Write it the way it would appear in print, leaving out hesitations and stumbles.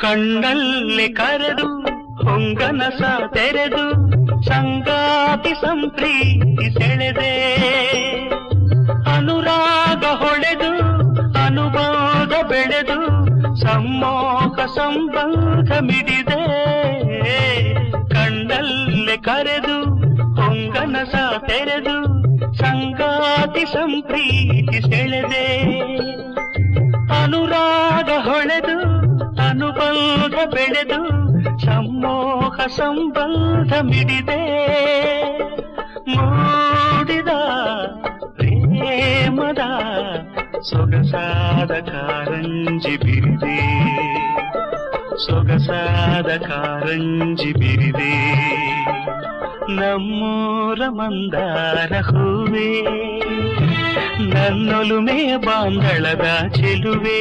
ಕಣ್ಣಲ್ಲಿ ಕರೆದು ಹೊಂಗನಸ ತೆರೆದು ಸಂಗಾತಿ ಸಂಪ್ರೀತಿ ಸೆಳೆದೆ ಅನುರಾಗ ಹೊಳೆದು ಅನುಭೋಗ ಬೆಳೆದು ಸಮ್ಮೋಹ ಸಂಬಂಧ ಮಿಡಿದೆ ಕಣ್ಣಲ್ಲಿ ಕರೆದು ಹೊಂಗನಸ ತೆರೆದು ಸಂಗಾತಿ ಸಂಪ್ರೀತಿ ಸೆಳೆದೆ ಅನುರಾಗ ಹೊಳೆದು ಅನುಬಂಧ ಬೆಳೆದು ಸಮ್ಮೋಹ ಸಂಬಂಧ ಮಿಡಿದೆ ಮೂಡಿದ ಪ್ರೇಮದ ಸೊಗಸಾದ ಕಾರಂಜಿ ಬಿರಿದೆ ಸೊಗಸಾದ ಕಾರಂಜಿ ಬಿರಿದೆ ನಮ್ಮೂರ ಮಂದಾರ ಹೂವೇ ನನ್ನೊಲುಮೆ ಬಾಂಧಳದ ಚೆಲುವೆ